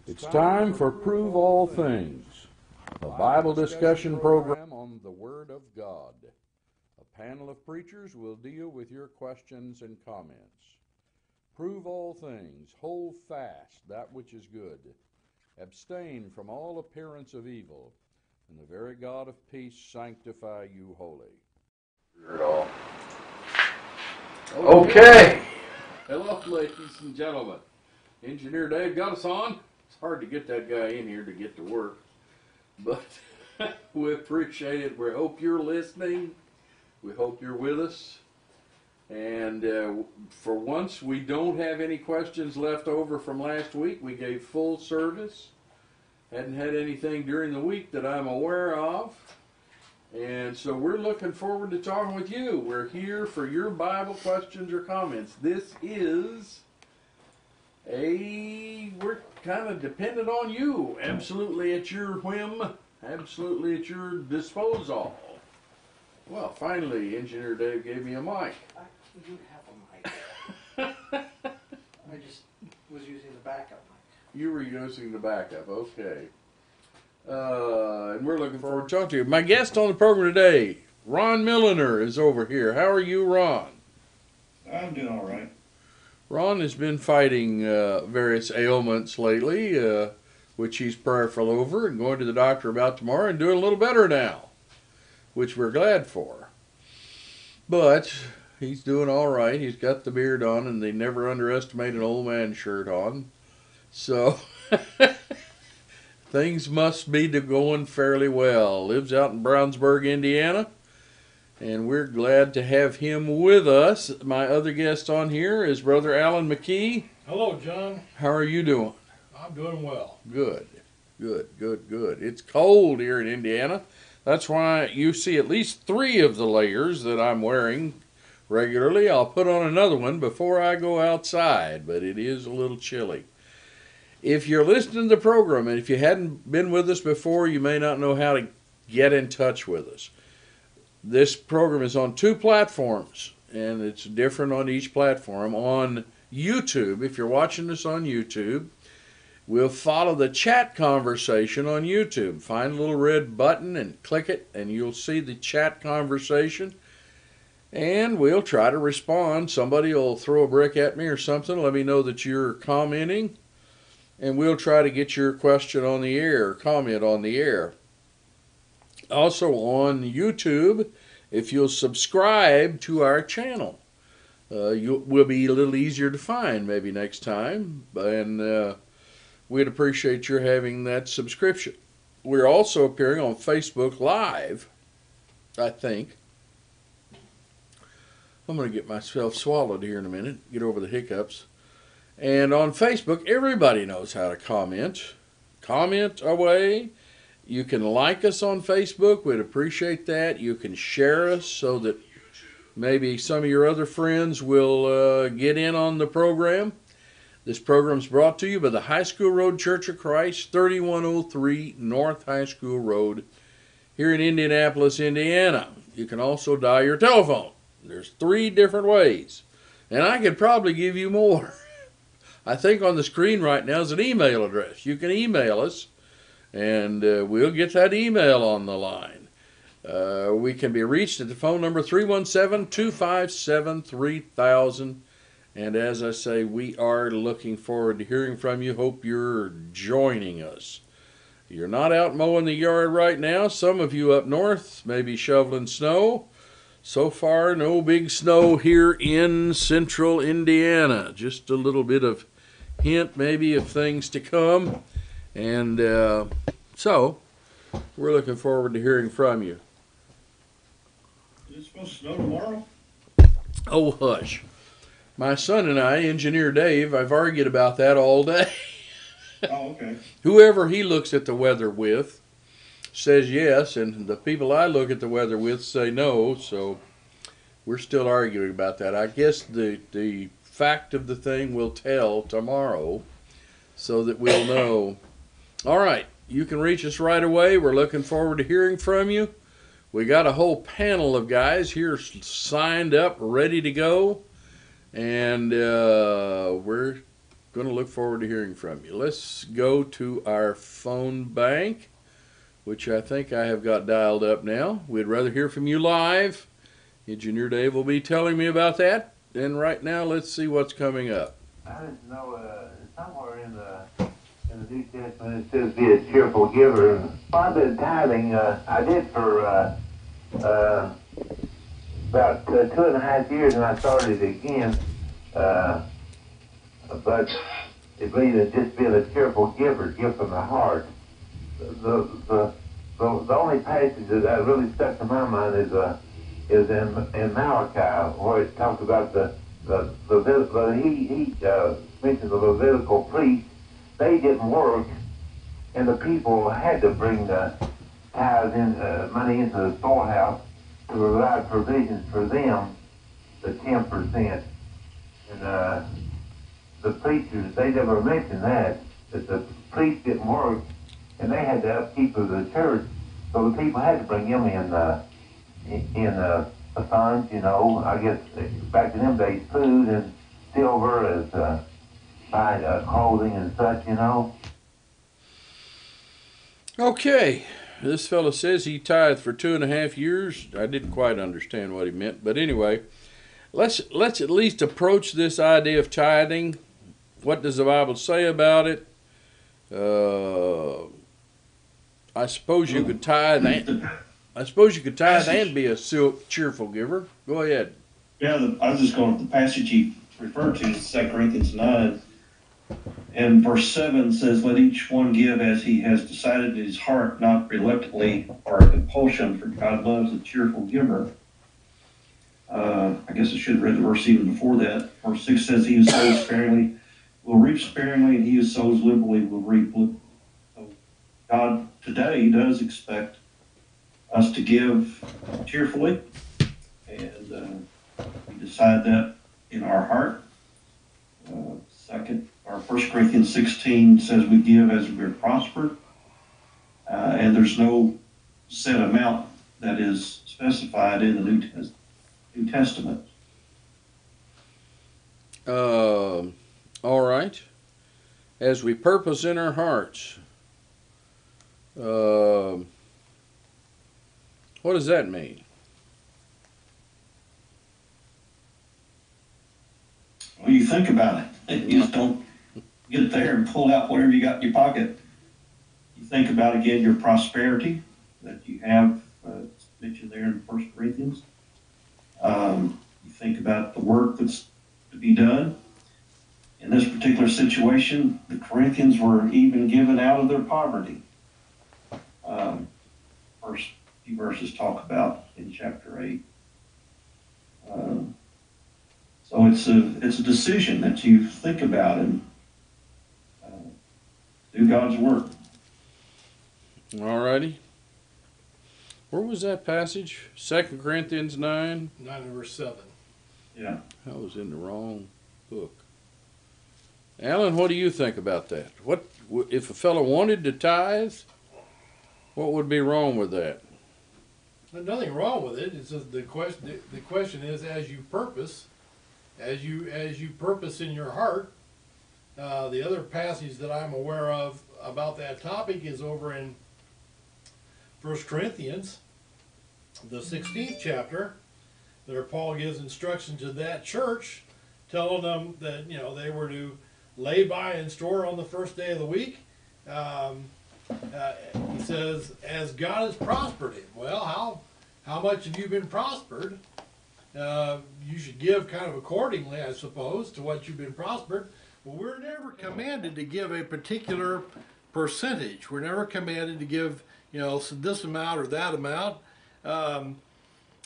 It's time for Prove All Things, a Bible discussion program on the Word of God. A panel of preachers will deal with your questions and comments. Prove all things, hold fast that which is good, abstain from all appearance of evil, and the very God of peace sanctify you wholly. Hear it all. Okay. Hello, ladies and gentlemen. Engineer Dave got us on. It's hard to get that guy in here to get to work, but we appreciate it. We hope you're listening. We hope you're with us. And for once, we don't have any questions left over from last week. We gave full service. Hadn't had anything during the week that I'm aware of. And so we're looking forward to talking with you. We're here for your Bible questions or comments. This is we're kind of dependent on you. Absolutely at your whim. Absolutely at your disposal. Well, finally, Engineer Dave gave me a mic. You have a mic. I just was using the backup mic. You were using the backup, okay. And we're looking forward to talking to you. My guest on the program today, Ron Milliner, is over here. How are you, Ron? I'm doing all right. Ron has been fighting various ailments lately, which he's prayerful over, and going to the doctor about tomorrow and doing a little better now, which we're glad for. But he's doing all right. He's got the beard on, and they never underestimate an old man shirt on. So things must be going fairly well. Lives out in Brownsburg, Indiana, and we're glad to have him with us. My other guest on here is Brother Alan McKee. Hello, John. How are you doing? I'm doing well. Good. It's cold here in Indiana. That's why you see at least 3 of the layers that I'm wearing regularly. I'll put on another one before I go outside, but it is a little chilly. If you're listening to the program, and if you hadn't been with us before, you may not know how to get in touch with us. This program is on 2 platforms, and it's different on each platform. On YouTube, if you're watching this on YouTube, we'll follow the chat conversation on YouTube. Find a little red button and click it, and you'll see the chat conversation. And we'll try to respond. Somebody will throw a brick at me or something, let me know that you're commenting, and we'll try to get your question on the air, comment on the air. Also on YouTube, if you'll subscribe to our channel, we'll be a little easier to find maybe next time, and we'd appreciate your having that subscription. We're also appearing on Facebook Live, I think. I'm going to get myself swallowed here in a minute, get over the hiccups. And on Facebook, everybody knows how to comment. Comment away. You can like us on Facebook. We'd appreciate that. You can share us so that maybe some of your other friends will get in on the program. This program is brought to you by the High School Road Church of Christ, 3103 North High School Road, here in Indianapolis, Indiana. You can also dial your telephone. There's 3 different ways, and I could probably give you more. I think on the screen right now is an email address. You can email us, and we'll get that email on the line. We can be reached at the phone number 317-257-3000. And as I say, we are looking forward to hearing from you. Hope you're joining us. You're not out mowing the yard right now. Some of you up north may be shoveling snow. So far, no big snow here in central Indiana. Just a little bit of hint maybe of things to come. And so, we're looking forward to hearing from you. Is it supposed to snow tomorrow? Oh, hush. My son and I, Engineer Dave, I've argued about that all day. Oh, okay. Whoever he looks at the weather with says yes, and the people I look at the weather with say no, so we're still arguing about that. I guess the fact of the thing will tell tomorrow so that we'll know. All right, you can reach us right away. We're looking forward to hearing from you. We got a whole panel of guys here signed up, ready to go, and we're going to look forward to hearing from you. Let's go to our phone bank, which I think I have got dialed up now. We'd rather hear from you live. Engineer Dave will be telling me about that. And right now, let's see what's coming up. I didn't know, somewhere in the New Testament it says be a cheerful giver. Well, I did tithing, I did for about 2.5 years, and I started again. But it means just being a cheerful giver, give from the heart. The only passage that really stuck to my mind is in Malachi, where it talks about he mentioned the Levitical priests. They didn't work, and the people had to bring the tithes money into the storehouse to provide provisions for them, the 10%. And the preachers, they never mentioned that the priests didn't work, and they had the upkeep of the church, so the people had to bring them in the funds, I guess back in them days, food and silver as buying clothing and such, Okay, this fellow says he tithed for 2.5 years. I didn't quite understand what he meant, but anyway, let's at least approach this idea of tithing. What does the Bible say about it? I suppose you could tithe. And be a cheerful giver. Go ahead. Yeah, I was just going to the passage he referred to, is 2 Corinthians 9. And verse 7 says, let each one give as he has decided in his heart, not reluctantly or compulsion, for God loves a cheerful giver. I guess I should have read the verse even before that. Verse 6 says, he who sows sparingly will reap sparingly, and he who sows liberally will reap liberally. So God today does expect us to give cheerfully, and we decide that in our heart. Or 1 Corinthians 16 says we give as we're prospered, and there's no set amount that is specified in the New Testament. All right. As we purpose in our hearts. What does that mean? Well, you think about it. You just don't get it there and pull out whatever you got in your pocket. You think about, again, your prosperity that you have, it's mentioned there in 1 Corinthians. You think about the work that's to be done. In this particular situation, the Corinthians were even given out of their poverty. First few verses talk about in chapter 8. So it's a decision that you think about and do God's work. All righty. Where was that passage? 2 Corinthians 9? 9 verse 7. Yeah. I was in the wrong book. Alan, what do you think about that? What if a fellow wanted to tithe? What would be wrong with that? There's nothing wrong with it. It's just the question is, as you purpose in your heart. The other passage that I'm aware of about that topic is over in 1 Corinthians, the 16th chapter, where Paul gives instructions to that church, telling them that they were to lay by and store on the first day of the week. He says, as God has prospered him. Well, how much have you been prospered? You should give kind of accordingly, I suppose, to what you've been prospered. Well, we're never commanded to give a particular percentage. We're never commanded to give, this amount or that amount.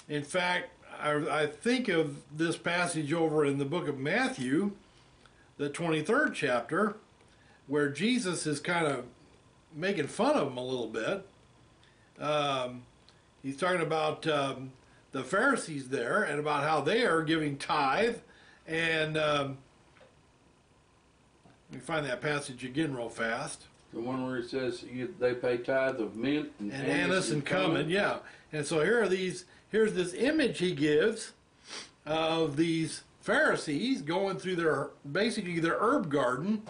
In fact, I think of this passage over in the book of Matthew, the 23rd chapter, where Jesus is kind of making fun of them a little bit. He's talking about the Pharisees there and about how they are giving tithe. And let me find that passage again real fast. The one where it says they pay tithe of mint and anise and cumin. Yeah. And so here's this image he gives of these Pharisees going through their basically their herb garden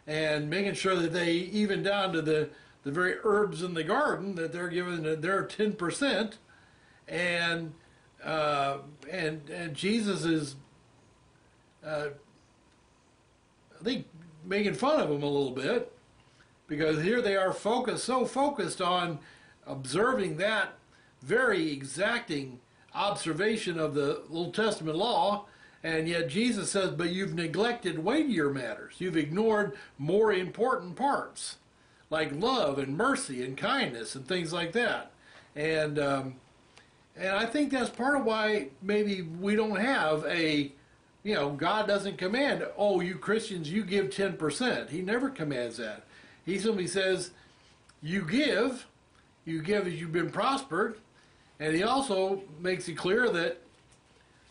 and making sure that they, even down to the very herbs in the garden, that they're giving their 10%, and Jesus is, I think, making fun of them a little bit, because here they are so focused on observing that very exacting observation of the Old Testament law, and yet Jesus says, but you've neglected weightier matters. You've ignored more important parts, like love and mercy and kindness and things like that. And I think that's part of why maybe we don't have God doesn't command, oh, you Christians, you give 10%. He never commands that. He simply says, you give as you've been prospered. And he also makes it clear that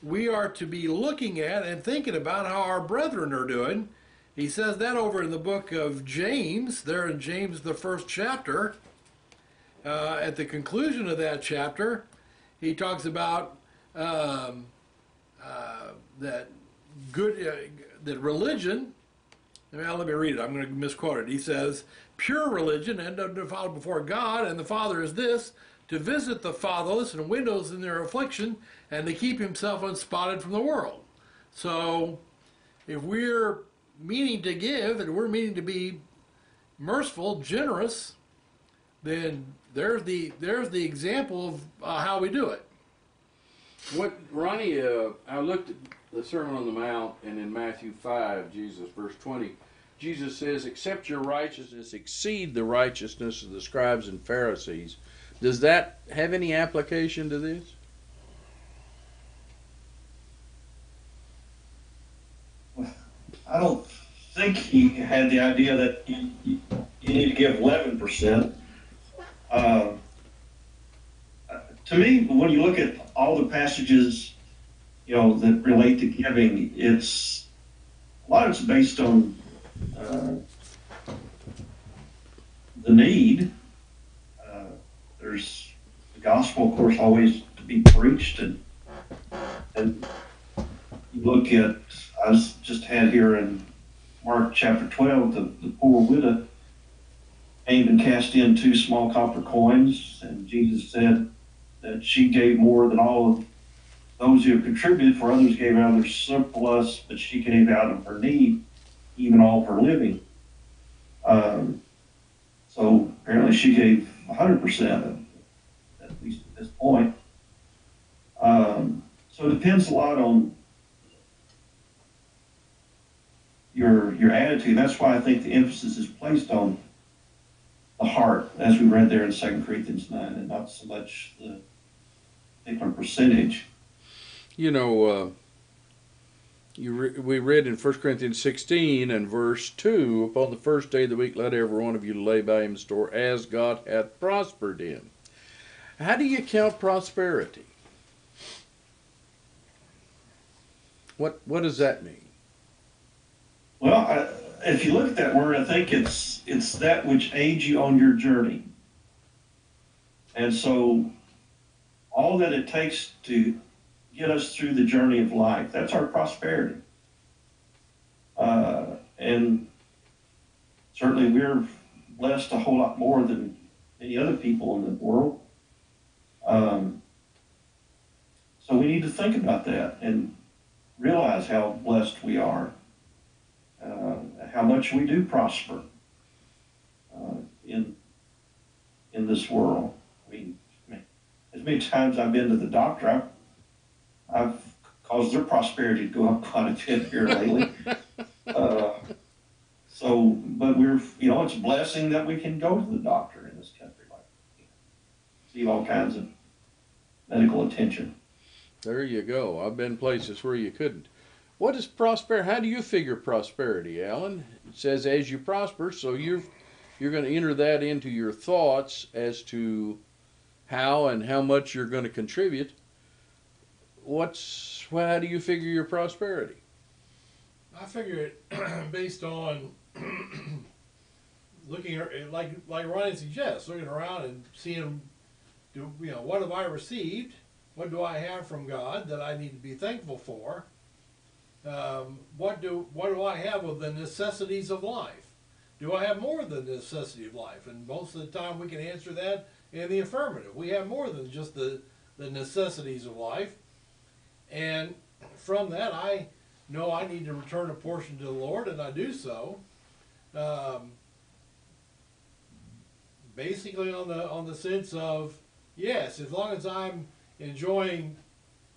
we are to be looking at and thinking about how our brethren are doing. He says that over in the book of James, there in James, the first chapter. At the conclusion of that chapter, he talks about that religion. Let me read it. I'm going to misquote it. He says, pure religion and undefiled before God and the Father is this, to visit the fatherless and widows in their affliction, and to keep himself unspotted from the world. So, if we're meaning to give and we're meaning to be merciful, generous, then there's the example of how we do it. What, Ronnie, I looked at the Sermon on the Mount, and in Matthew 5, Jesus, verse 20, Jesus says, except your righteousness exceed the righteousness of the scribes and Pharisees. Does that have any application to this? I don't think he had the idea that you need to give 11%. To me, when you look at all the passages, that relate to giving, a lot of it's based on the need. There's the gospel, of course, always to be preached, and you look at, I just had here in Mark chapter 12, the poor widow came and cast in 2 small copper coins, and Jesus said that she gave more than all of those who have contributed, for others gave out of their surplus, but she gave out of her need, even all of her living. So apparently she gave 100%, at least at this point. So it depends a lot on your attitude. That's why I think the emphasis is placed on the heart, as we read there in 2 Corinthians 9, and not so much the particular percentage. We read in 1 Corinthians 16 and verse 2, upon the first day of the week let every one of you lay by him store as God hath prospered him. How do you count prosperity? What does that mean? Well, if you look at that word, I think it's that which aids you on your journey. And so all that it takes to get us through the journey of life, that's our prosperity. And certainly we're blessed a whole lot more than any other people in the world. So we need to think about that and realize how blessed we are, how much we do prosper in this world. I mean, as many times I've been to the doctor, I've caused their prosperity to go up quite a bit here lately. But it's a blessing that we can go to the doctor in this country, see all kinds of medical attention. There you go. I've been places where you couldn't. What is prosperity? How do you figure prosperity, Alan? It says as you prosper, so you're going to enter that into your thoughts as to how and how much you're going to contribute. How do you figure your prosperity? I figure it based on looking at, like Ronnie suggests, looking around and seeing, what have I received? What do I have from God that I need to be thankful for? what do I have of the necessities of life? Do I have more than the necessity of life? And most of the time we can answer that in the affirmative. We have more than just the necessities of life. And from that, I know I need to return a portion to the Lord, and I do so. Basically on the sense of, yes, as long as I'm enjoying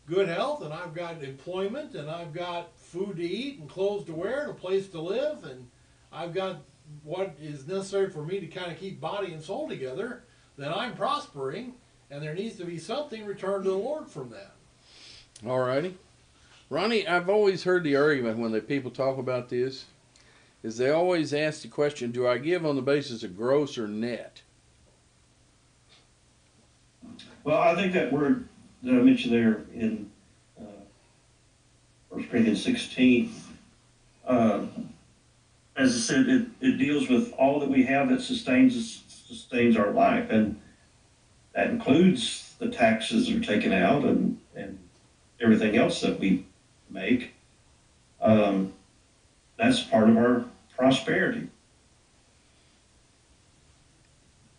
good health and I've got employment and I've got food to eat and clothes to wear and a place to live and I've got what is necessary for me to kind of keep body and soul together, then I'm prospering, and there needs to be something returned to the Lord from that. All righty. Ronnie, I've always heard the argument when the people talk about this, is they always ask the question, do I give on the basis of gross or net? Well, I think that word that I mentioned there in 1 Corinthians 16, as I said, it deals with all that we have that sustains our life, and that includes the taxes that are taken out and everything else that we make. That's part of our prosperity.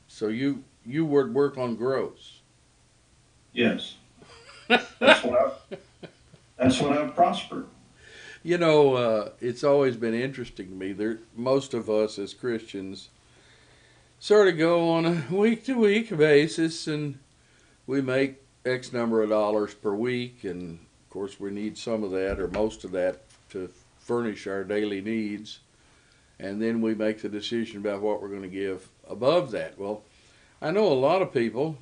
So you would work on gross. Yes. That's what I've prospered. You know, it's always been interesting to me. Most of us as Christians sort of go on a week-to-week basis, and we make X number of dollars per week, and of course we need some of that or most of that to furnish our daily needs, and then we make the decision about what we're going to give above that. Well, I know a lot of people,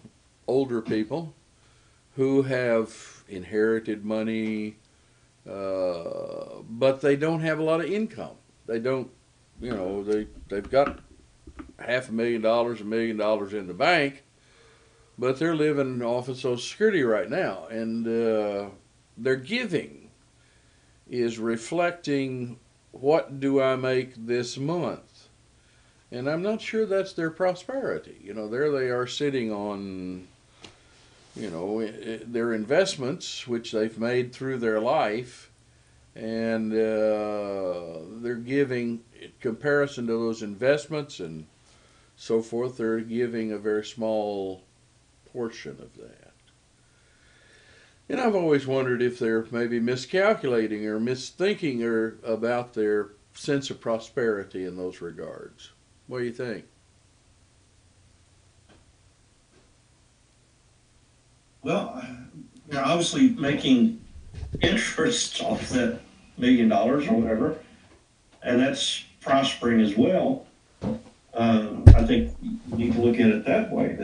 older people, who have inherited money, but they don't have a lot of income. They don't, they've got $500,000, $1 million in the bank, but they're living off of Social Security right now, and their giving is reflecting, what do I make this month? And I'm not sure that's their prosperity. There they are sitting on, their investments, which they've made through their life, and they're giving, in comparison to those investments and so forth, they're giving a very small portion of that. And I've always wondered if they're maybe miscalculating or misthinking or about their sense of prosperity in those regards. What do you think? Well, you're obviously making interest off that $1 million or whatever, and that's prospering as well. I think you need to look at it that way.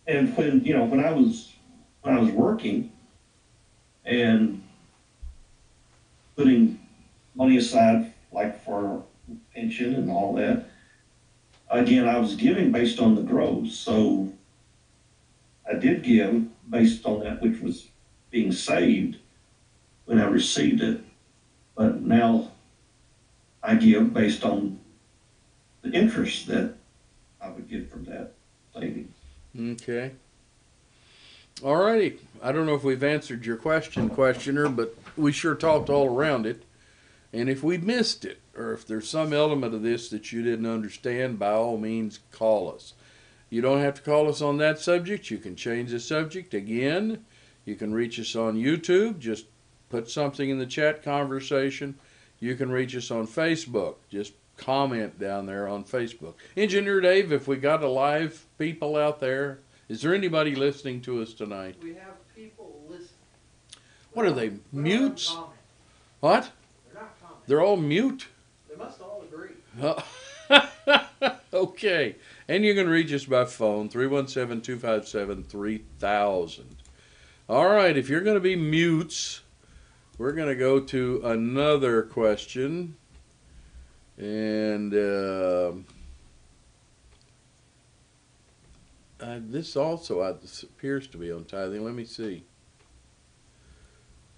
And when I was working and putting money aside, like for pension and all that, again, I was giving based on the gross. So I did give based on that which was being saved when I received it. But now I give based on the interest that I would get from that savings. Okay. All righty. I don't know if we've answered your question, questioner, but we sure talked all around it. And if we missed it, or if there's some element of this that you didn't understand, by all means, call us. You don't have to call us on that subject. You can change the subject. Again, you can reach us on YouTube. Just put something in the chat conversation. You can reach us on Facebook. Just comment down there on Facebook. Engineer Dave, if we got a live people out there, is there anybody listening to us tonight? We have people listening. What are they, mutes? Comment. What? They're not commenting. They're all mute? They must all agree. Okay. And you can reach us by phone, 317-257-3000. All right, if you're going to be mutes, we're going to go to another question. And this also appears to be on tithing. Let me see.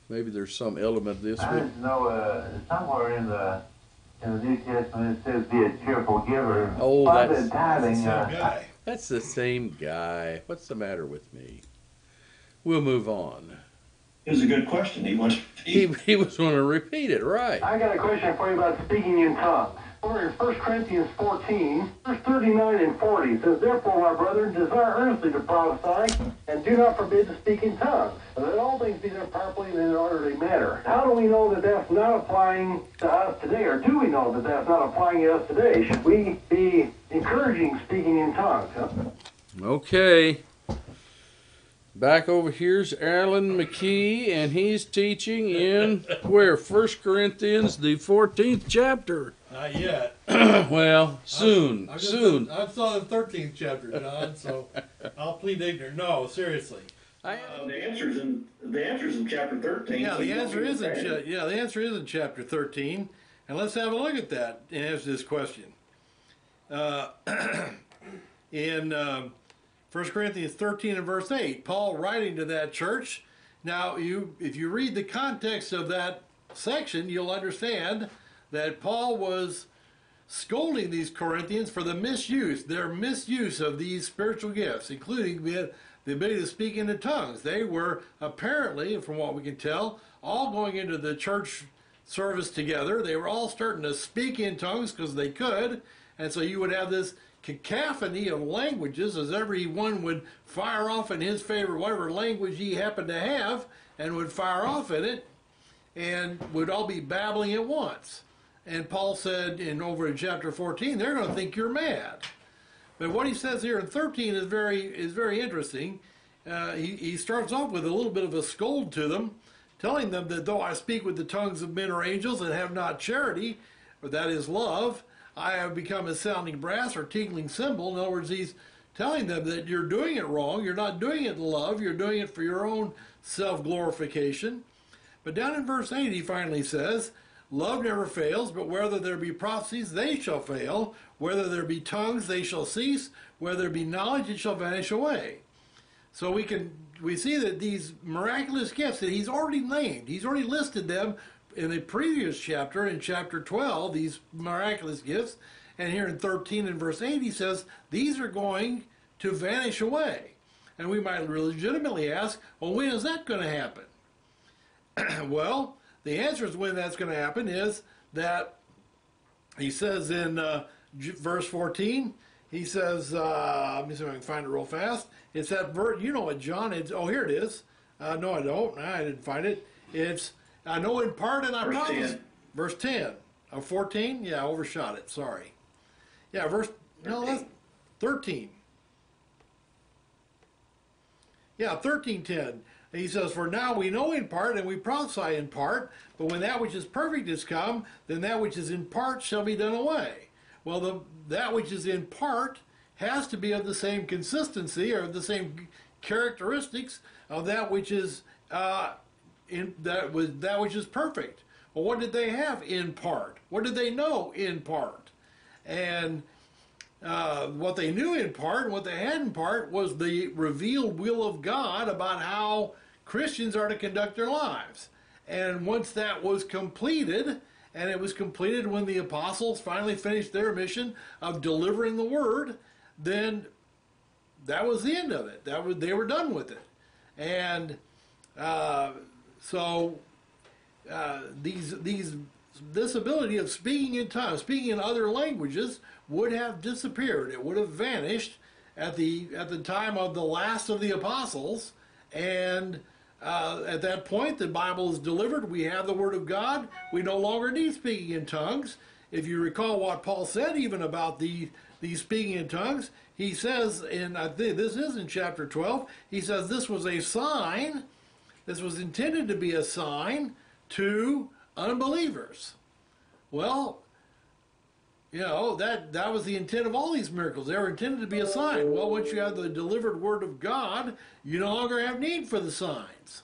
Maybe there's some element of this. I just know somewhere in the New Testament it says be a cheerful giver. Oh, that's tithing. Guy. That's the same guy. What's the matter with me? We'll move on. It was a good question. He wanted He was going to repeat it, right? I got a question for you about speaking in tongues. Over in 1 Corinthians 14, verse 39 and 40, it says, "Therefore, my brethren, desire earnestly to prophesy, and do not forbid to speak in tongues. And let all things be done properly and in an orderly manner." How do we know that that's not applying to us today, or do we know that that's not applying to us today? Should we be encouraging speaking in tongues? Okay. Back over here's Alan McKee, and he's teaching in where? 1 Corinthians, the 14th chapter. Not yet. Well, soon, I'm soon. I'm still in the 13th chapter, John, so I'll plead ignorant. No, seriously. the answer's in chapter 13. Yeah, so the you don't answer need is to in say it. the answer is in chapter 13, and let's have a look at that and answer this question. In 1 Corinthians 13 and verse 8, Paul writing to that church. Now, if you read the context of that section, you'll understand that Paul was scolding these Corinthians for their misuse of these spiritual gifts, including the ability to speak into tongues. They were apparently, from what we can tell, all going into the church service together. They were all starting to speak in tongues because they could, and so you would have this cacophony of languages as everyone would fire off in his favorite, whatever language he happened to have, and would fire off in it, and would all be babbling at once. And Paul said over in chapter 14, they're going to think you're mad. But what he says here in 13 is very interesting. He starts off with a little bit of a scold to them, telling them that though I speak with the tongues of men or angels and have not charity, or that is love, I have become a sounding brass or tinkling cymbal. In other words, he's telling them that you're doing it wrong. You're not doing it in love. You're doing it for your own self-glorification. But down in verse 8, he finally says, love never fails, but whether there be prophecies, they shall fail. Whether there be tongues, they shall cease. Whether there be knowledge, it shall vanish away. So we see that these miraculous gifts that he's already named, he's already listed them in the previous chapter, in chapter 12, these miraculous gifts. And here in 13 and verse 8, he says, these are going to vanish away. And we might legitimately ask, well, when is that going to happen? Well, the answer is when that's going to happen is that he says in verse 14, he says, let me see if I can find it real fast. It's that verse, you know it, John. Oh, here it is. No, I don't. I didn't find it. It's, I know in part and I promise. Verse 10 of 14? Yeah, I overshot it. Sorry. Yeah, that's 13. Yeah, 13:10. He says, for now we know in part and we prophesy in part, but when that which is perfect is come, then that which is in part shall be done away. Well, that which is in part has to be of the same consistency or of the same characteristics of that which is that which is perfect. Well, what did they have in part? What did they know in part? And what they knew in part and what they had in part was the revealed will of God about how Christians are to conduct their lives. And once that was completed, and it was completed when the apostles finally finished their mission of delivering the word, then that was the end of it. They were done with it. And this ability of speaking in tongues, speaking in other languages, would have disappeared. It would have vanished at the time of the last of the apostles. And at that point, the Bible is delivered. We have the Word of God. We no longer need speaking in tongues. If you recall what Paul said even about these speaking in tongues, he says, and I think this is in chapter 12, he says this was a sign, this was intended to be a sign to unbelievers. Well, you know, that was the intent of all these miracles. They were intended to be a sign. Well, once you have the delivered word of God, you no longer have need for the signs.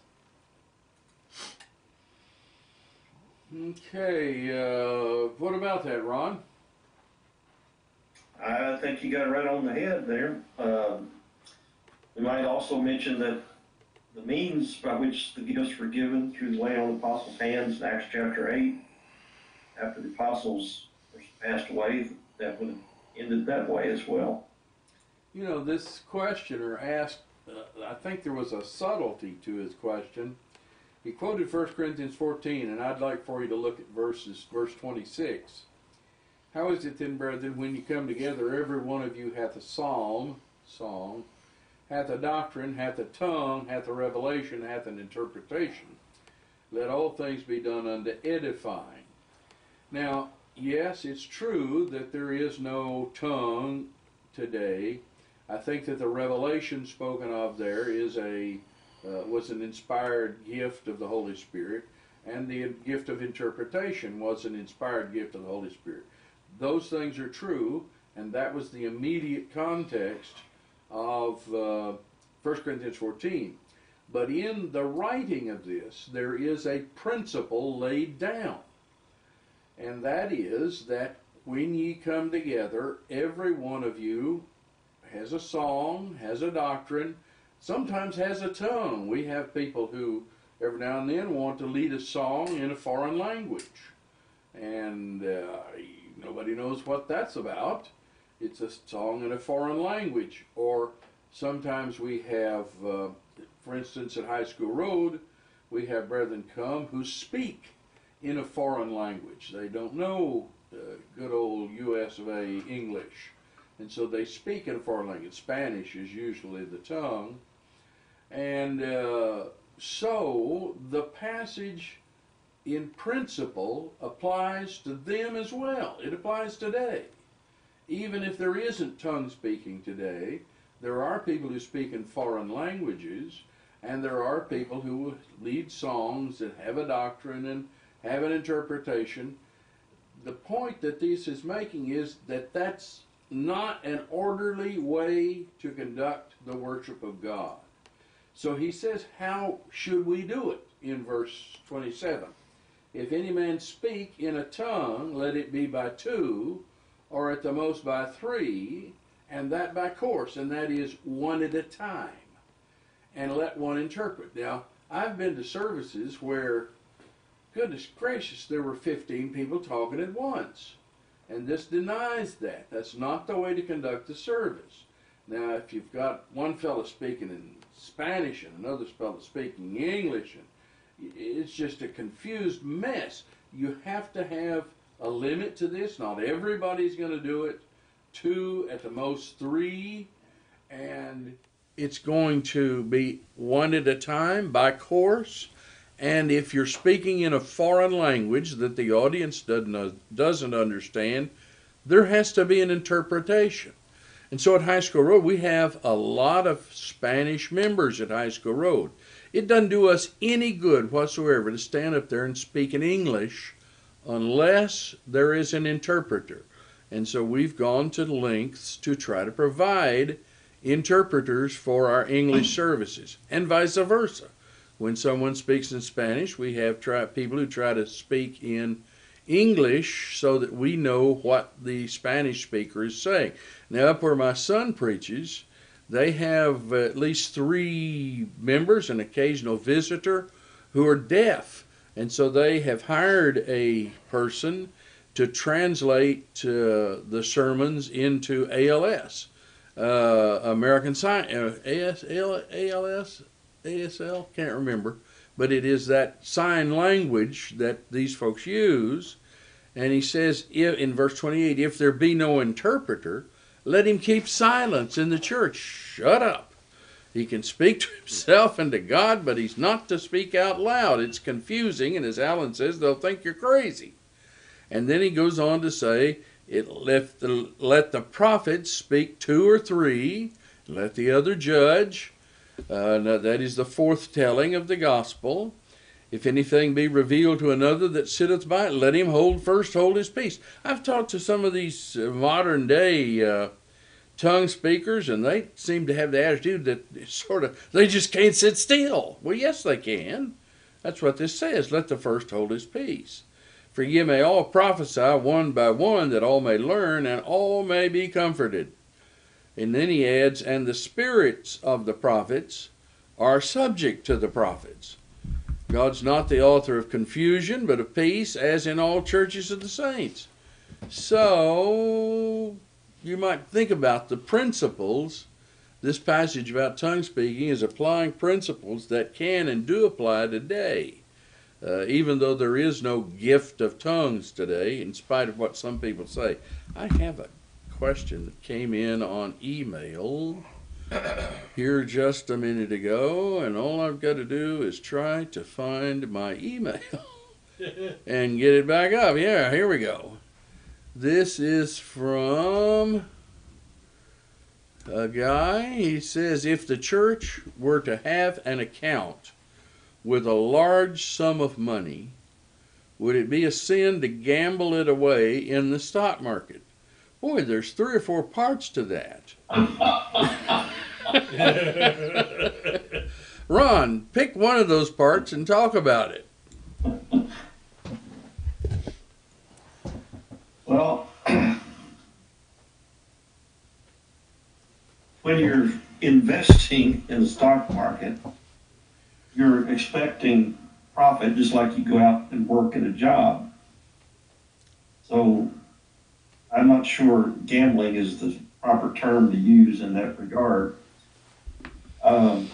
Okay, what about that, Ron? I think you got it right on the head there. We might also mention that the means by which the gifts were given through the laying on the apostles' hands in Acts chapter 8, after the apostles passed away, that would have ended that way as well. You know, this questioner asked, I think there was a subtlety to his question. He quoted 1 Corinthians 14, and I'd like for you to look at verse 26. How is it then, brethren, when you come together, every one of you hath a song, hath a doctrine, hath a tongue, hath a revelation, hath an interpretation. Let all things be done unto edifying. Now, yes, it's true that there is no tongue today. I think that the revelation spoken of there is was an inspired gift of the Holy Spirit, and the gift of interpretation was an inspired gift of the Holy Spirit. Those things are true, and that was the immediate context of 1 Corinthians 14. But in the writing of this, there is a principle laid down, and that is that when ye come together, every one of you has a song, has a doctrine, sometimes has a tongue. We have people who every now and then want to lead a song in a foreign language, and nobody knows what that's about. It's a song in a foreign language. Or sometimes we have, for instance, at High School Road, we have brethren come who speak in a foreign language. They don't know good old US of A English, and so they speak in a foreign language. Spanish is usually the tongue. And so the passage in principle applies to them as well. It applies today. Even if there isn't tongue speaking today, there are people who speak in foreign languages, and there are people who lead songs that have a doctrine and have an interpretation. The point that this is making is that that's not an orderly way to conduct the worship of God. So he says, how should we do it in verse 27? If any man speak in a tongue, let it be by two, or at the most by three, and that by course, and that is one at a time, and let one interpret. Now, I've been to services where, goodness gracious, there were 15 people talking at once, and this denies that. That's not the way to conduct the service. Now, if you've got one fellow speaking in Spanish and another fellow speaking English, and it's just a confused mess. You have to have a limit to this. Not everybody's going to do it. 2, at the most 3, and it's going to be one at a time by course. And if you're speaking in a foreign language that the audience doesn't understand, there has to be an interpretation. And so at High School Road, we have a lot of Spanish members at High School Road. It doesn't do us any good whatsoever to stand up there and speak in English unless there is an interpreter. And so we've gone to lengths to try to provide interpreters for our English services, and vice versa. When someone speaks in Spanish, we have people who try to speak in English so that we know what the Spanish speaker is saying. Now, up where my son preaches, they have at least 3 members, an occasional visitor, who are deaf. And so they have hired a person to translate the sermons into ALS, American Sign, ASL, can't remember. But it is that sign language that these folks use. And he says in verse 28, if there be no interpreter, let him keep silence in the church. Shut up. He can speak to himself and to God, but he's not to speak out loud. It's confusing, and as Alan says, they'll think you're crazy. And then he goes on to say, let the prophets speak 2 or 3, let the other judge. Now that is the 4th telling of the gospel. If anything be revealed to another that sitteth by it, let him first hold his peace. I've talked to some of these modern day tongue speakers, and they seem to have the attitude that they just can't sit still. Well, yes, they can. That's what this says. Let the first hold his peace. For ye may all prophesy one by one, that all may learn, and all may be comforted. And then he adds, and the spirits of the prophets are subject to the prophets. God's not the author of confusion, but of peace, as in all churches of the saints. So, you might think about the principles This passage about tongue speaking is applying principles that can and do apply today. Even though there is no gift of tongues today, in spite of what some people say. I have a question that came in on email here just a minute ago, and all I've got to do is try to find my email and get it back up. Yeah, here we go. This is from a guy. He says, if the church were to have an account with a large sum of money, would it be a sin to gamble it away in the stock market? Boy, there's 3 or 4 parts to that. Ron, pick one of those parts and talk about it. Well, when you're investing in the stock market, you're expecting profit just like you go out and work at a job. So I'm not sure gambling is the proper term to use in that regard. The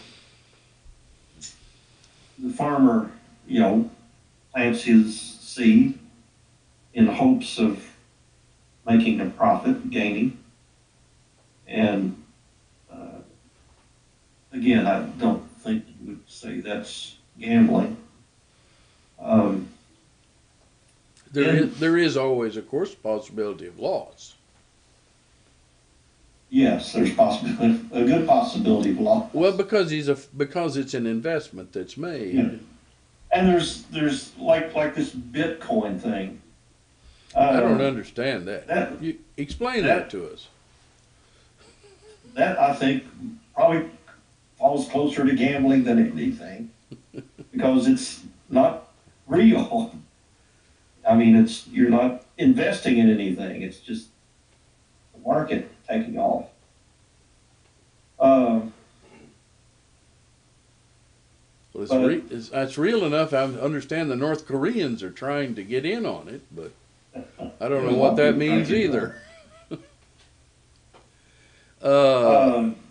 farmer, plants his seed in hopes of making a profit, gaining. And again, I don't think you would say that's gambling. There is always, of course, possibility of loss. Yes, there's possibility, a good possibility of loss. Well, because it's an investment that's made. Yeah. And there's like this Bitcoin thing. I don't understand that. You explain that to us. That I think probably falls closer to gambling than anything, because it's not real. I mean, you're not investing in anything. It's just the market taking off. It's real enough. I understand the North Koreans are trying to get in on it, but I don't know what that means either.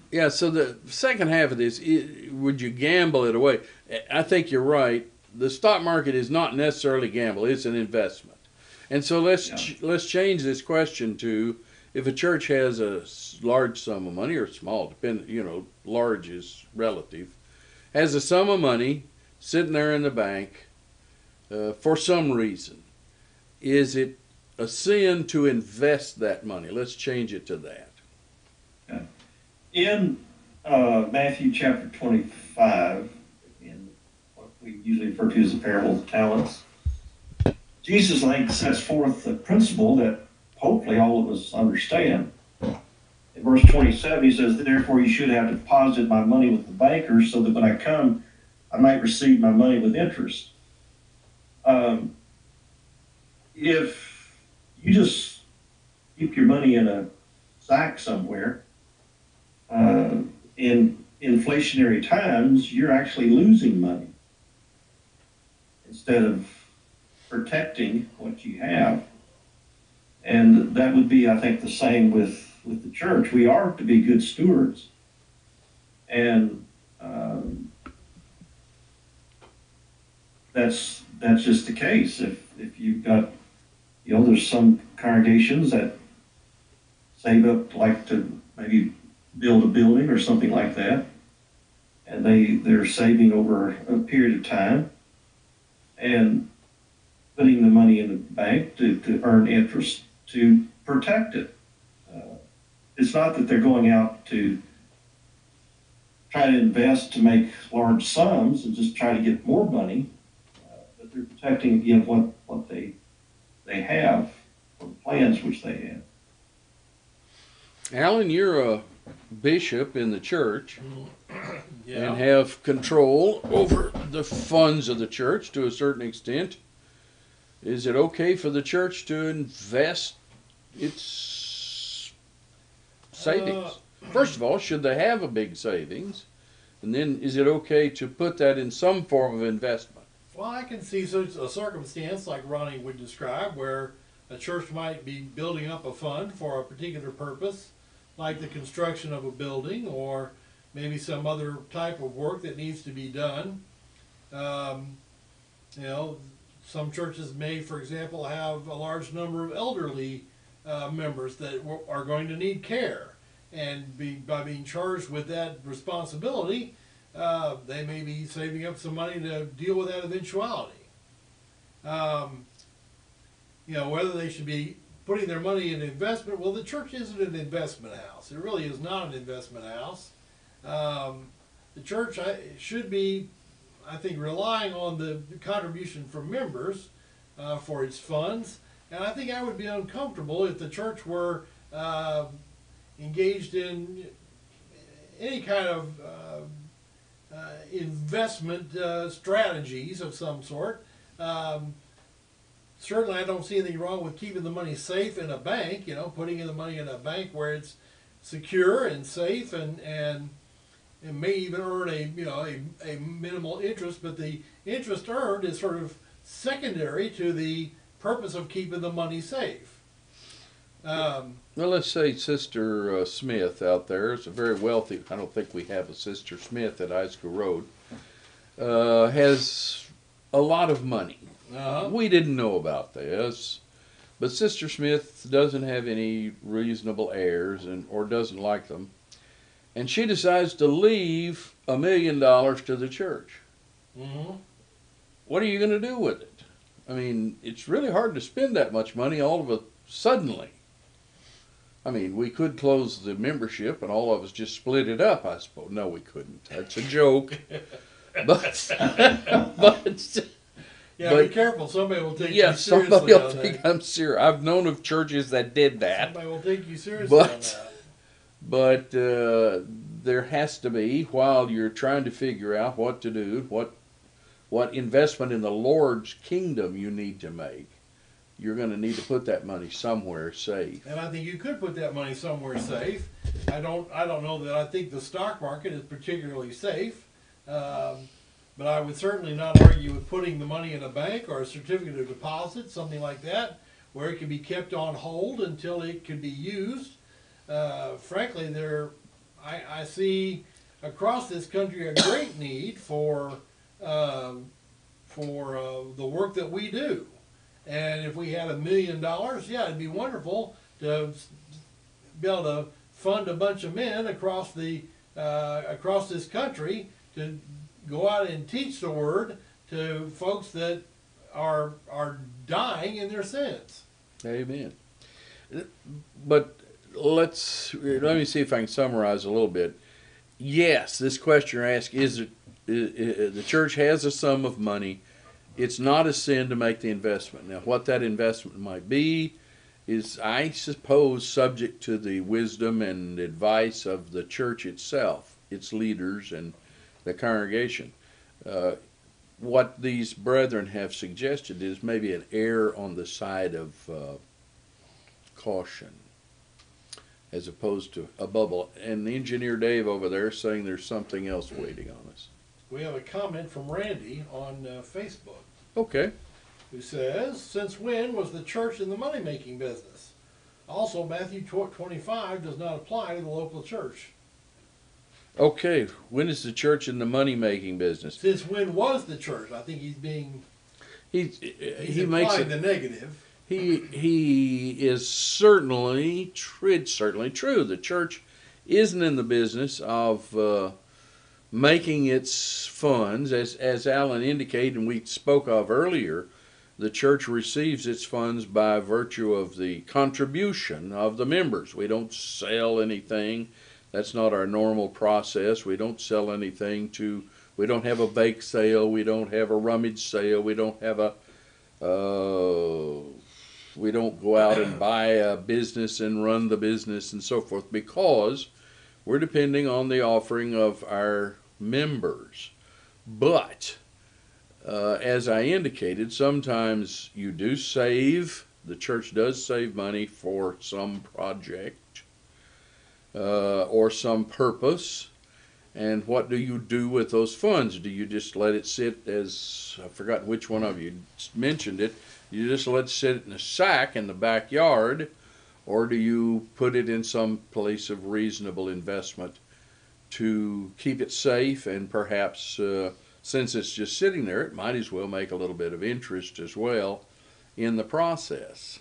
Yeah, so the second half of this, would you gamble it away? I think you're right. The stock market is not necessarily gamble; it's an investment. And so let's change this question to, if a church has a large sum of money, or small, large is relative, has a sum of money sitting there in the bank for some reason, is it a sin to invest that money? Let's change it to that. Okay. In Matthew chapter 25, in what we usually refer to as the parable of the talents, Jesus, I think, sets forth the principle that hopefully all of us understand. In verse 27, he says, therefore you should have deposited my money with the bankers, so that when I come, I might receive my money with interest. If you just keep your money in a sack somewhere, in inflationary times, you're actually losing money instead of protecting what you have. And that would be, I think, the same with the church. We are to be good stewards. And that's just the case. If you've got, there's some congregations that save up, like to maybe build a building or something like that, and they're saving over a period of time and putting the money in the bank to earn interest to protect it. It's not that they're going out to try to invest to make large sums and just try to get more money, but they're protecting what they have, or the plans which they have. Alan, you're a bishop in the church Yeah. and have control over the funds of the church to a certain extent. Is it okay for the church to invest its savings? First of all, should they have a big savings? And then, is it okay to put that in some form of investment? Well, I can see a circumstance like Ronnie would describe, where a church might be building up a fund for a particular purpose, like the construction of a building or maybe some other type of work that needs to be done. You know, some churches may, for example, have a large number of elderly members that are going to need care, and by being charged with that responsibility, they may be saving up some money to deal with that eventuality. You know, whether they should be putting their money in investment, well, the church isn't an investment house. It really is not an investment house. The church should be, I think, relying on the contribution from members for its funds. And I think I would be uncomfortable if the church were engaged in any kind of investment strategies of some sort. Certainly I don't see anything wrong with keeping the money safe in a bank, you know, putting the money in a bank where it's secure and safe and may even earn a minimal interest, but the interest earned is sort of secondary to the purpose of keeping the money safe. Well, let's say Sister Smith out there is a very wealthy, I don't think we have a Sister Smith at High School Road, has a lot of money. We didn't know about this, but Sister Smith doesn't have any reasonable heirs or doesn't like them. And she decides to leave $1 million to the church. What are you going to do with it? I mean, it's really hard to spend that much money all of a suddenly. I mean, we could close the membership and all of us just split it up, I suppose. No, we couldn't. That's a joke. But yeah, be careful. Somebody will take you seriously. Somebody will think I'm serious. I've known of churches that did that. Somebody will take you seriously on that. But there has to be, while you're trying to figure out what to do, what investment in the Lord's kingdom you need to make, you're going to need to put that money somewhere safe. And I think you could put that money somewhere safe. I don't know that I think the stock market is particularly safe, but I would certainly not argue with putting the money in a bank or a certificate of deposit, something like that, where it can be kept on hold until it can be used. Frankly, I see across this country a great need for the work that we do. And if we had $1 million, yeah, it'd be wonderful to be able to fund a bunch of men across this country to go out and teach the word to folks that are dying in their sins. Amen. But let me see if I can summarize a little bit. Yes, this question you're asking is the church has a sum of money. It's not a sin to make the investment. Now, what that investment might be is, I suppose, subject to the wisdom and advice of the church itself, its leaders, and the congregation. What these brethren have suggested is maybe an err on the side of caution, as opposed to a bubble. And Engineer Dave over there is saying there's something else waiting on us. We have a comment from Randy on Facebook. Okay. Who says, since when was the church in the money-making business? Also, Matthew 25 does not apply to the local church. Okay, when is the church in the money-making business? Since when was the church? I think he's he implying makes it, the negative. He is certainly true. The church isn't in the business of making its funds, as Alan indicated and we spoke of earlier. The church receives its funds by virtue of the contribution of the members. We don't sell anything. That's not our normal process. We don't sell anything we don't have a bake sale. We don't have a rummage sale. We don't have we don't go out and buy a business and run the business and so forth, because we're depending on the offering of our members. But as I indicated, sometimes you do save, the church does save money for some project or some purpose. And what do you do with those funds? Do you just let it sit, as I've forgotten which one of you mentioned it, you just let it sit in a sack in the backyard, or do you put it in some place of reasonable investment to keep it safe, and perhaps since it's just sitting there, it might as well make a little bit of interest as well in the process.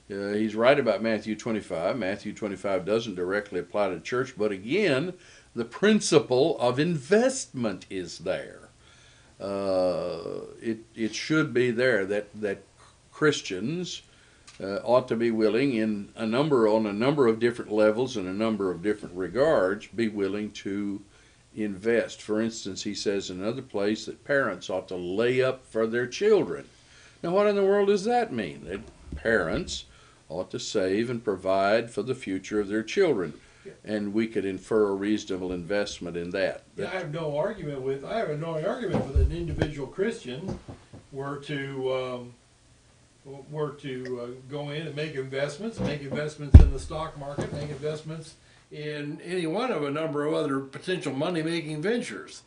He's right about Matthew 25. Matthew 25 doesn't directly apply to church, but again, the principle of investment is there. It should be there that Christians ought to be willing on a number of different levels and a number of different regards, be willing to invest. For instance, he says in another place that parents ought to lay up for their children. Now, what in the world does that mean? That parents ought to save and provide for the future of their children, and we could infer a reasonable investment in that. Yeah, I have no argument with an individual Christian were to go in and make investments in the stock market, make investments in any one of a number of other potential money-making ventures.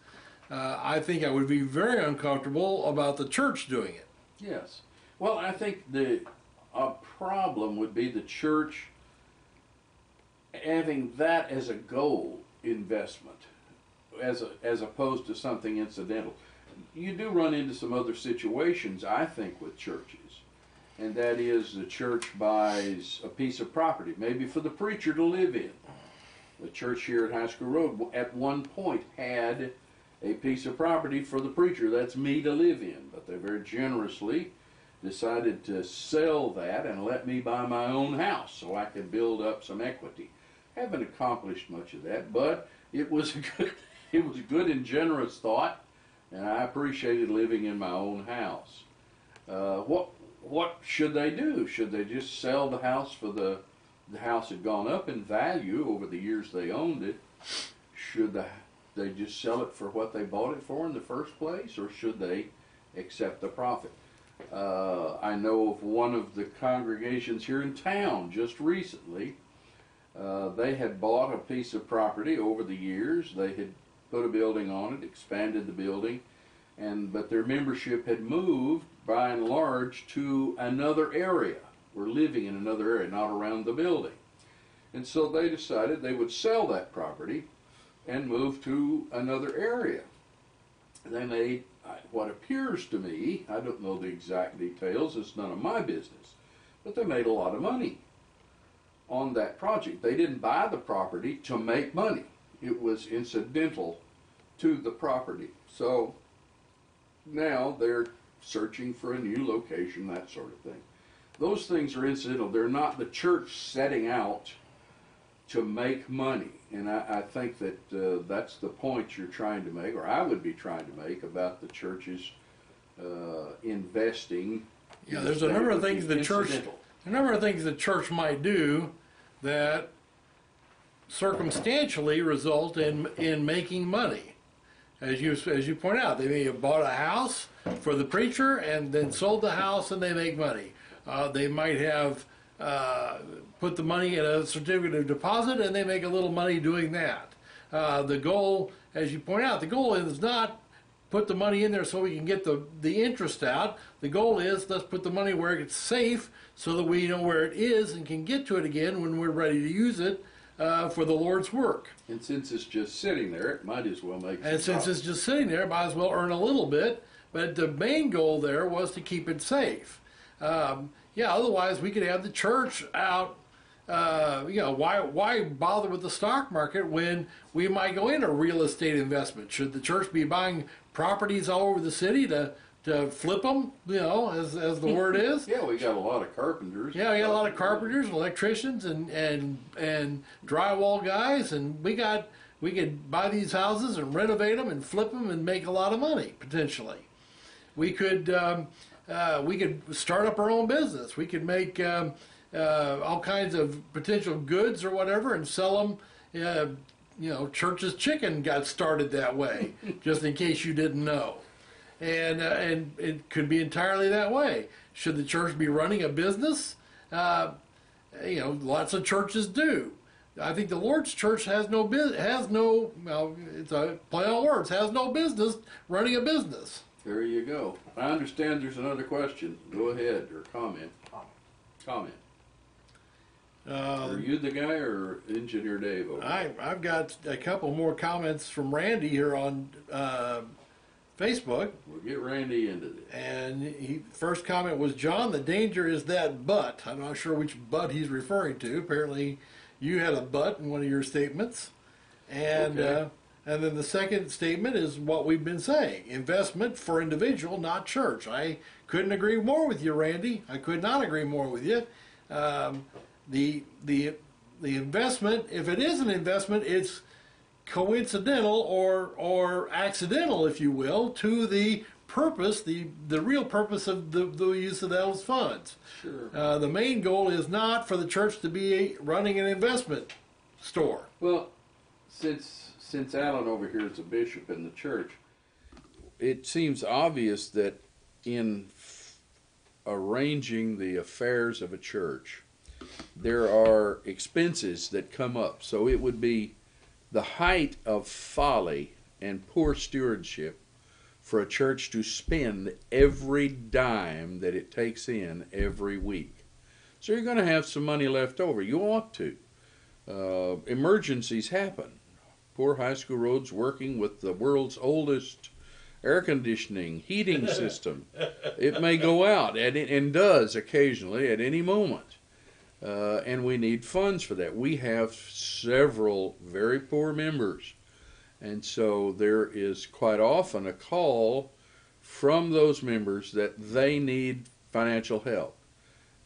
I think I would be very uncomfortable about the church doing it. Yes. Well, I think a problem would be the church having that as a goal investment, as opposed to something incidental. You do run into some other situations, I think, with churches, and that is the church buys a piece of property, maybe for the preacher to live in. The church here at High School Road at one point had a piece of property for the preacher, that's me, to live in, but they very generously decided to sell that and let me buy my own house so I could build up some equity. Haven't accomplished much of that, but it was a good and generous thought, and I appreciated living in my own house. What should they do? Should they just sell the house for the house had gone up in value over the years they owned it? Should they just sell it for what they bought it for in the first place, or should they accept the profit? I know of one of the congregations here in town just recently. They had bought a piece of property over the years. They had put a building on it, expanded the building, but their membership had moved by and large to another area. We're living in another area, not around the building. And so they decided they would sell that property and move to another area. They made what appears to me, I don't know the exact details, it's none of my business, but they made a lot of money on that project. They didn't buy the property to make money. It was incidental to the property. So now they're searching for a new location, that sort of thing. Those things are incidental. They're not the church setting out to make money. And I think that that's the point you're trying to make, or I would be trying to make, about the church's investing. Yeah, there's a number of things the church might do that circumstantially result in making money. As you point out, they may have bought a house for the preacher and then sold the house and they make money. They might have put the money in a certificate of deposit and they make a little money doing that. The goal, as you point out, the goal is not put the money in there so we can get the interest out. The goal is let's put the money where it's safe so that we know where it is and can get to it again when we're ready to use it for the Lord's work. And since it's just sitting there, it might as well make. And since it's just sitting there, it might as well earn a little bit. But the main goal there was to keep it safe. Otherwise we could have the church out. Why bother with the stock market when we might go into real estate investment? Should the church be buying properties all over the city to flip them, as the word is? Yeah, we got a lot of carpenters. Yeah, we got a lot of carpenters and electricians and drywall guys, and we could buy these houses and renovate them and flip them and make a lot of money potentially. We could start up our own business. We could make all kinds of potential goods or whatever and sell them. Church's Chicken got started that way, just in case you didn't know. And it could be entirely that way. Should the church be running a business? Lots of churches do. I think the Lord's church has no it's a play on words, has no business running a business. There you go. I understand there's another question. Go ahead, or comment. Comment. Are you the guy or Engineer Dave? Over there? I've got a couple more comments from Randy here on Facebook. We'll get Randy into this. And he first comment was, John, the danger is that but. I'm not sure which but he's referring to. Apparently you had a but in one of your statements. And Okay. And then the second statement is what we've been saying. Investment for individual, not church. I couldn't agree more with you, Randy. I could not agree more with you. The investment, if it is an investment, it's coincidental or accidental, if you will, to the purpose, the real purpose of the use of those funds. Sure. The main goal is not for the church to be running an investment store. Well, since Alan over here is a bishop in the church, it seems obvious that in arranging the affairs of a church, there are expenses that come up. So it would be the height of folly and poor stewardship for a church to spend every dime that it takes in every week. So you're going to have some money left over. You ought to. Emergencies happen. Poor high school roads working with the world's oldest air conditioning, heating system. It may go out, and does occasionally at any moment. And we need funds for that. We have several very poor members. And so there is quite often a call from those members that they need financial help.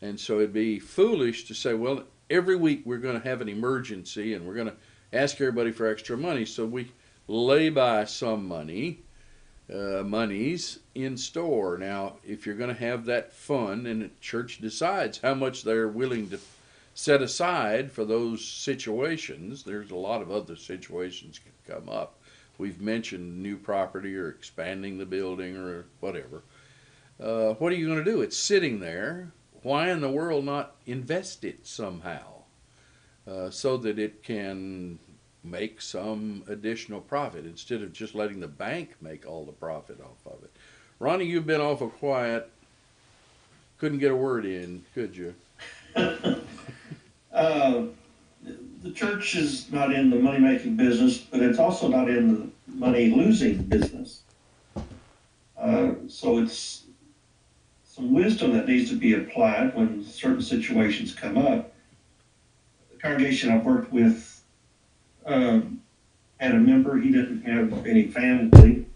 And so it'd be foolish to say, well, every week we're going to have an emergency and we're going to ask everybody for extra money. So we lay by some monies in store. Now, if you're going to have that fund and the church decides how much they're willing to set aside for those situations, there's a lot of other situations can come up. We've mentioned new property or expanding the building or whatever. What are you going to do? It's sitting there. Why in the world not invest it somehow so that it can make some additional profit instead of just letting the bank make all the profit off of it? Ronnie, you've been awful quiet. Couldn't get a word in, could you? The church is not in the money-making business, but it's also not in the money-losing business. So it's some wisdom that needs to be applied when certain situations come up. The congregation I've worked with had a member, he didn't have any family,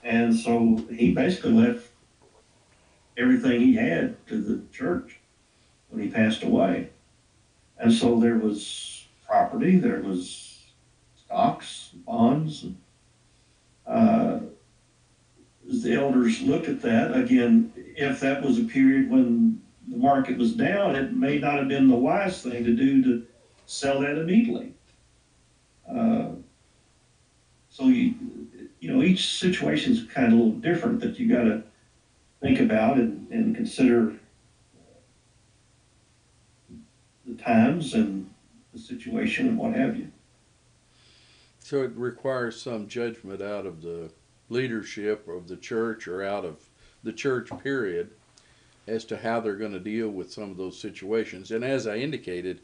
and so he basically left everything he had to the church when he passed away. And so there was property, there was stocks, bonds. And, as the elders looked at that, again, if that was a period when the market was down, it may not have been the wise thing to do to sell that immediately. So each situation is kind of a little different that you got to think about and consider the times and the situation and what have you. So it requires some judgment out of the leadership of the church or out of the church period as to how they're going to deal with some of those situations. And as I indicated,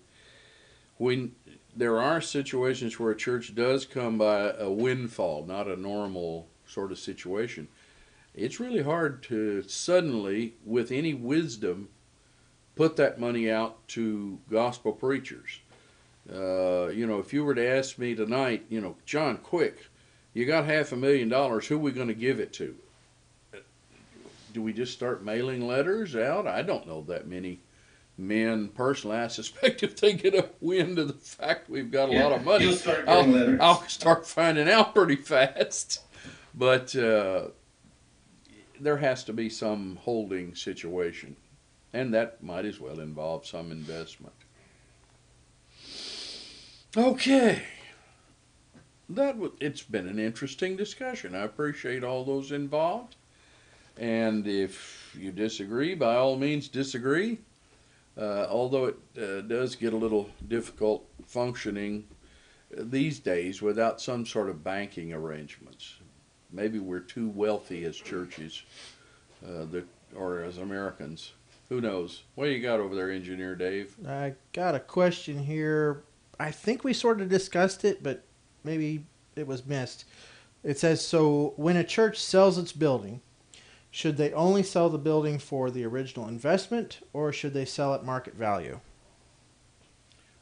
when there are situations where a church does come by a windfall, not a normal sort of situation, it's really hard to suddenly, with any wisdom, put that money out to gospel preachers. If you were to ask me tonight, John, quick, you got $500,000, who are we going to give it to? Do we just start mailing letters out? I don't know that many men personally. I suspect if they get a wind of the fact we've got a lot of money, You'll start getting letters. I'll start finding out pretty fast. But there has to be some holding situation, and that might as well involve some investment. Okay. It's been an interesting discussion. I appreciate all those involved. And if you disagree, by all means disagree. Although it does get a little difficult functioning these days without some sort of banking arrangements. Maybe we're too wealthy as churches or as Americans Who knows? What do you got over there, Engineer Dave? I got a question here. I think we sort of discussed it, but maybe it was missed. It says, so when a church sells its building, should they only sell the building for the original investment, or should they sell at market value?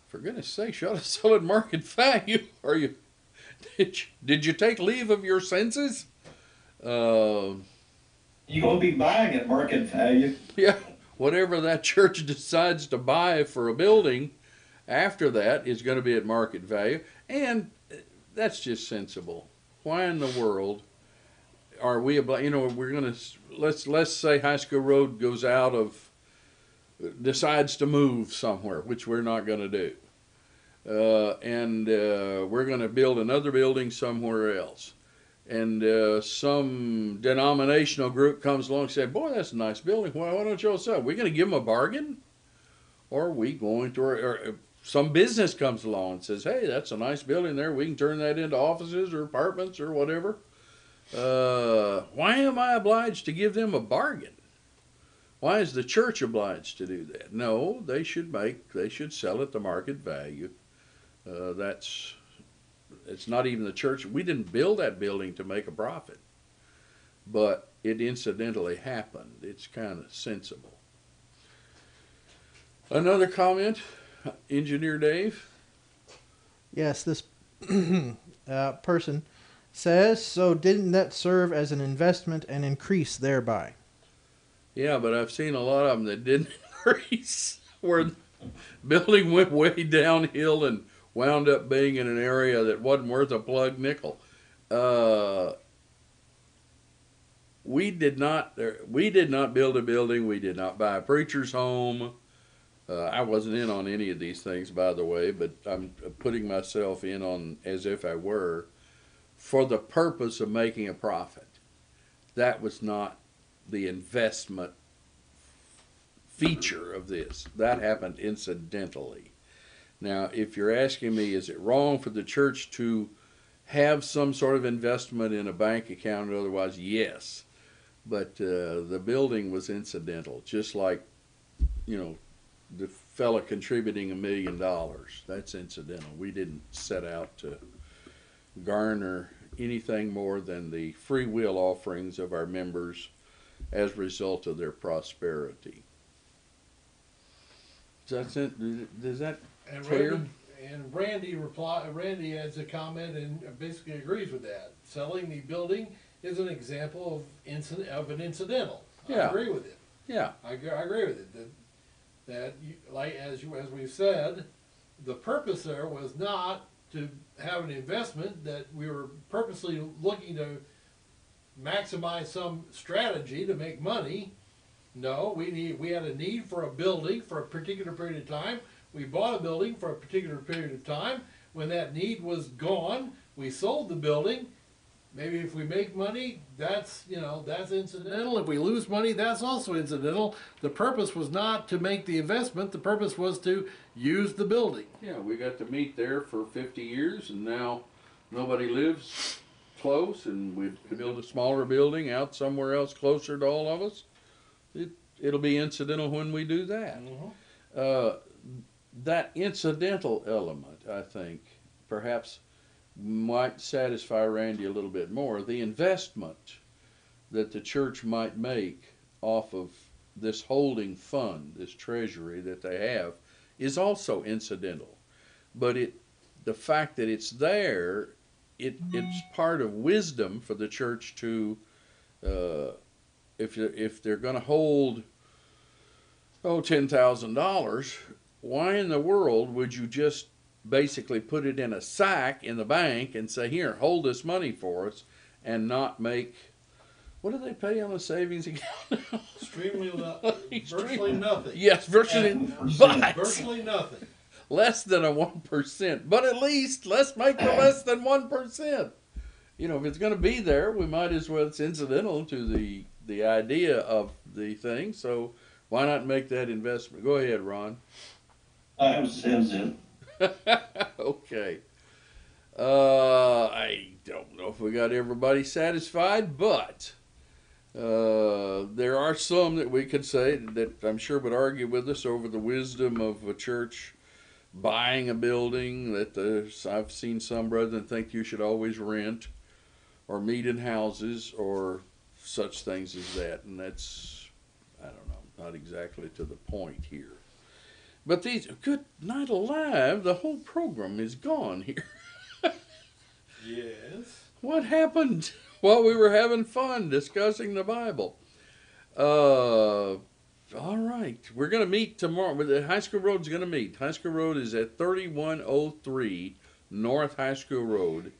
For goodness sake, you ought to sell at market value. Did you take leave of your senses? You're going to be buying at market value. Yeah, whatever that church decides to buy for a building after that is going to be at market value, and that's just sensible. Why in the world are we we're going to let's say High School Road goes out of decides to move somewhere, which we're not going to do, and we're going to build another building somewhere else. And some denominational group comes along and says, boy, that's a nice building. Why don't you all sell? Are we going to give them a bargain? Or are we going to, or some business comes along and says, hey, that's a nice building there. We can turn that into offices or apartments or whatever. Why am I obliged to give them a bargain? Why is the church obliged to do that? No, they should sell at the market value. It's not even the church. We didn't build that building to make a profit, but it incidentally happened. It's kind of sensible. Another comment, Engineer Dave? Yes, this person says, so didn't that serve as an investment and increase thereby? Yeah, but I've seen a lot of them that didn't increase, where the building went way downhill and wound up being in an area that wasn't worth a plug nickel. We did not build a building. We did not buy a preacher's home. I wasn't in on any of these things, by the way, but I'm putting myself in on as if I were, for the purpose of making a profit. That was not the investment feature of this. That happened incidentally. Now, if you're asking me, is it wrong for the church to have some sort of investment in a bank account or otherwise? Yes. But the building was incidental, just like, the fella contributing $1 million. That's incidental. We didn't set out to garner anything more than the free will offerings of our members as a result of their prosperity. Does that And clear? Randy adds a comment and basically agrees with that. Selling the building is an example of an incidental. I Yeah. agree with it. Yeah. I agree with it. As we've said, the purpose there was not to have an investment, that we were purposely looking to maximize some strategy to make money. No, we had a need for a building for a particular period of time. We bought a building for a particular period of time. When that need was gone, we sold the building. Maybe if we make money, that's incidental. If we lose money, that's also incidental. The purpose was not to make the investment. The purpose was to use the building. Yeah, we got to meet there for 50 years, and now nobody lives close, and we build a smaller building out somewhere else closer to all of us. It'll be incidental when we do that. Mm-hmm. That incidental element, I think, perhaps might satisfy Randy a little bit more. The investment that the church might make off of this holding fund, this treasury that they have, is also incidental. But the fact that it's there, it's part of wisdom for the church to, if they're going to hold $10,000, why in the world would you just basically put it in a sack in the bank and say, here, hold this money for us, and not make, what do they pay on a savings account? Virtually nothing. Yes, virtually nothing. Less than a 1%. But at least let's make the less than 1%. If it's going to be there, we might as well, it's incidental to the idea of the thing, so why not make that investment? Go ahead, Ron. That was it. Okay. I don't know if we got everybody satisfied, but There are some that we could say that I'm sure would argue with us over the wisdom of a church buying a building. I've seen some brethren think you should always rent or meet in houses or such things as that, and that's, I don't know, not exactly to the point here. But these, good night alive, the whole program is gone here. Yes. What happened while we were having fun discussing the Bible? All right, we're going to meet tomorrow. The High School Road's going to meet. High School Road is at 3103 North High School Road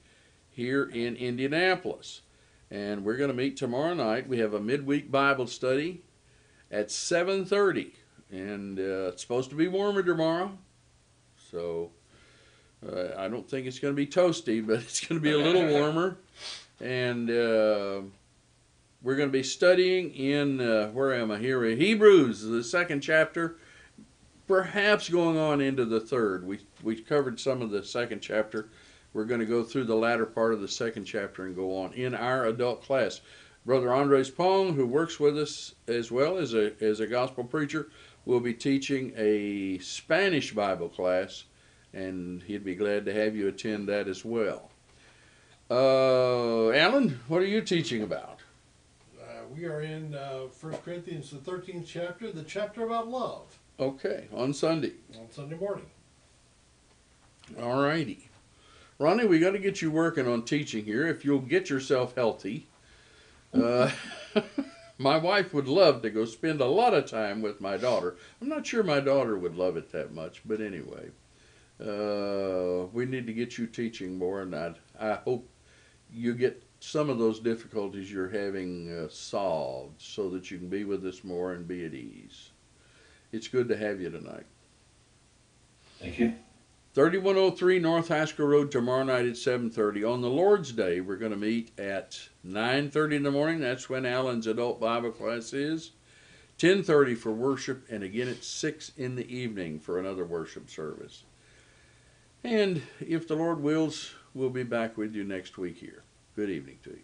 here in Indianapolis. And we're going to meet tomorrow night. We have a midweek Bible study at 7:30. And it's supposed to be warmer tomorrow. So I don't think it's going to be toasty, but it's going to be a little warmer. And we're going to be studying in, where am I here? Hebrews, the 2nd chapter, perhaps going on into the 3rd. We covered some of the 2nd chapter. We're going to go through the latter part of the 2nd chapter and go on in our adult class. Brother Andres Pong, who works with us as well as a gospel preacher, will be teaching a Spanish Bible class, and he'd be glad to have you attend that as well. Alan, what are you teaching about? We are in 1 Corinthians, the 13th chapter, the chapter about love. Okay, on Sunday. On Sunday morning. All righty. Ronnie, we got to get you working on teaching here. If you'll get yourself healthy. My wife would love to go spend a lot of time with my daughter. I'm not sure my daughter would love it that much, but anyway. We need to get you teaching more, and I hope you get some of those difficulties you're having solved so that you can be with us more and be at ease. It's good to have you tonight. Thank you. 3103 North High School Road tomorrow night at 7:30. On the Lord's Day, we're going to meet at 9:30 in the morning. That's when Alan's adult Bible class is. 10:30 for worship, and again at 6 in the evening for another worship service. And if the Lord wills, we'll be back with you next week here. Good evening to you.